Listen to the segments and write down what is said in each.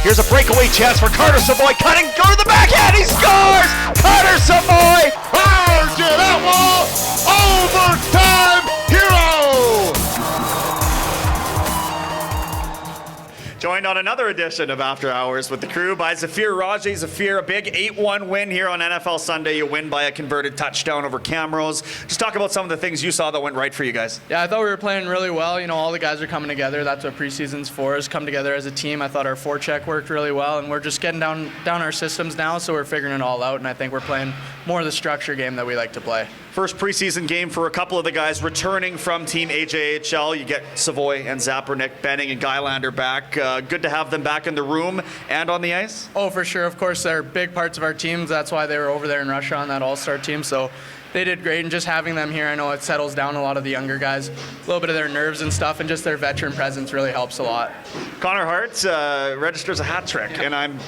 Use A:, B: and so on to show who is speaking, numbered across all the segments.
A: Here's a breakaway chance for Carter Savoy, cutting, go to the backhand, he scores! Carter Savoy!
B: Fires it out wall! Overtime hero!
A: Joined on another edition of After Hours with the crew by Zafir Rawji. Zafir, a big 8-1 win here on NFL Sunday. You win by a converted touchdown over Camrose. Just talk about some of the things you saw that went right for you guys.
C: Yeah, I thought we were playing really well. You know, all the guys are coming together. That's what preseason's for, is come together as a team. I thought our forecheck worked really well, and we're just getting down our systems now, so we're figuring it all out, and I think we're playing more of the structure game that we like to play.
A: First preseason game for a couple of the guys returning from Team AJHL. You get Savoy and Zapernick, Benning and Gylander back. Good to have them back in the room and on the ice?
C: Oh, for sure. Of course, they're big parts of our teams. That's why they were over there in Russia on that all-star team. So they did great, and just having them here, I know it settles down a lot of the younger guys, a little bit of their nerves and stuff, and just their veteran presence really helps a lot.
A: Connor Hart registers a hat trick, and I'm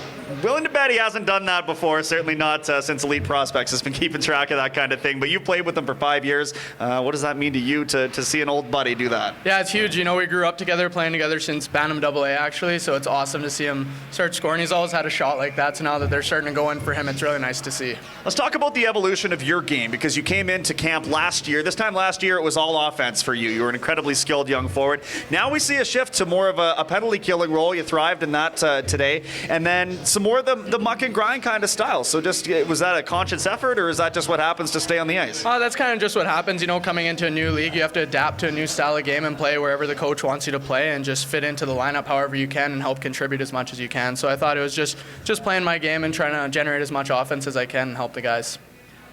A: willing to bet he hasn't done that before, certainly not since Elite Prospects has been keeping track of that kind of thing. But you played with him for 5 years. What does that mean to you to see an old buddy do that?
C: Yeah, it's huge. You know, we grew up together, playing together since Bantam AA, actually, so it's awesome to see him start scoring. He's always had a shot like that, so now that they're starting to go in for him, it's really nice to see.
A: Let's talk about the evolution of your game, because you came into camp last year. This time last year, it was all offense for you. You were an incredibly skilled young forward. Now we see a shift to more of a penalty-killing role. You thrived in that today. And then some more of the muck and grind kind of style. So just, was that a conscious effort, or is that just what happens to stay on the ice?
C: That's kind of just what happens. You know, coming into a new league, you have to adapt to a new style of game and play wherever the coach wants you to play, and just fit into the lineup however you can and help contribute as much as you can. So I thought it was just playing my game and trying to generate as much offense as I can and help the guys.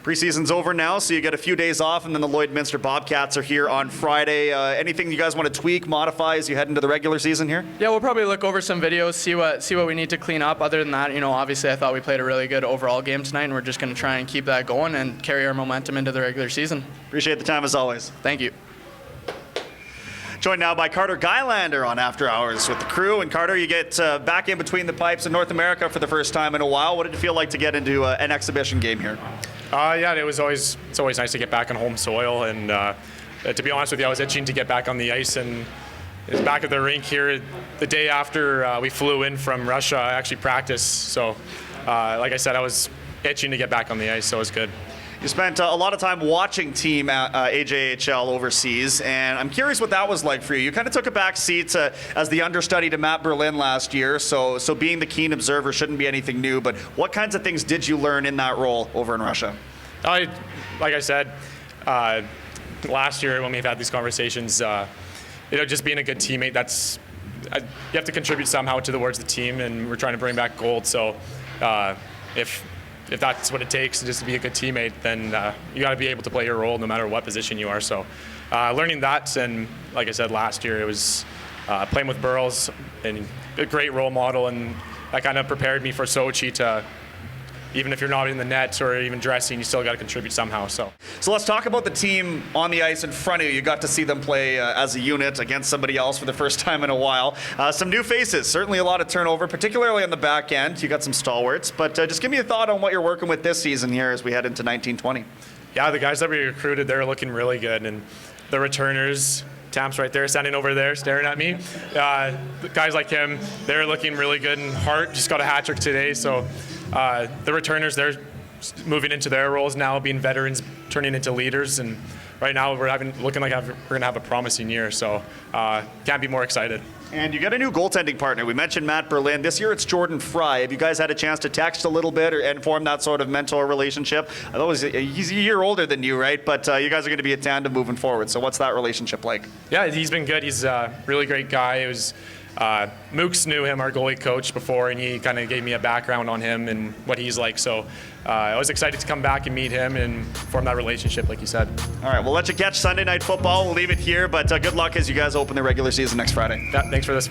A: Preseason's over now, so you get a few days off, and then the Lloydminster Bobcats are here on Friday. Anything you guys want to tweak, modify as you head into the regular season here?
C: Yeah, we'll probably look over some videos, see what we need to clean up. Other than that, you know, obviously I thought we played a really good overall game tonight, and we're just going to try and keep that going and carry our momentum into the regular season.
A: Appreciate the time as always.
C: Thank you.
A: Joined now by Carter Gylander on After Hours with the crew. And Carter, you get back in between the pipes in North America for the first time in a while. What did it feel like to get into an exhibition game here?
D: Yeah, it's always nice to get back on home soil, and to be honest with you, I was itching to get back on the ice, and it's back at the rink here. The day after we flew in from Russia, I actually practiced, so like I said, I was itching to get back on the ice, so it was good.
A: You spent a lot of time watching Team AJHL overseas, and I'm curious what that was like for you. You kind of took a back seat as the understudy to Matt Berlin last year, so being the keen observer shouldn't be anything new, but what kinds of things did you learn in that role over in Russia?
D: Like I said, last year when we've had these conversations, just being a good teammate, you have to contribute somehow towards the team, and we're trying to bring back gold, so if that's what it takes just to be a good teammate, then you got to be able to play your role no matter what position you are. So learning that, and like I said last year, it was playing with Burles, and a great role model, and that kind of prepared me for Sochi to, even if you're not in the net or even dressing, you still got to contribute somehow. So
A: let's talk about the team on the ice in front of you. You got to see them play as a unit against somebody else for the first time in a while. Some new faces, certainly a lot of turnover, particularly on the back end. You got some stalwarts, but just give me a thought on what you're working with this season here as we head into 1920.
D: Yeah, the guys that we recruited, they're looking really good, and the returners, Tamp's right there, standing over there, staring at me. Guys like him, they're looking really good, and Hart just got a hat trick today, so the returners, they're moving into their roles now, being veterans, turning into leaders, and right now we're looking like we're going to have a promising year, so can't be more excited.
A: And you got a new goaltending partner. We mentioned Matt Berlin. This year it's Jordan Fry. Have you guys had a chance to text a little bit and form that sort of mentor relationship? I know he's a year older than you, right? But you guys are going to be a tandem moving forward. So what's that relationship like?
D: Yeah, he's been good. He's a really great guy. It was Mooks knew him, our goalie coach, before, and he kind of gave me a background on him and what he's like. So I was excited to come back and meet him and form that relationship, like you said.
A: All right, we'll let you catch Sunday Night Football. We'll leave it here, but good luck as you guys open the regular season next Friday.
D: Yeah, thanks for this.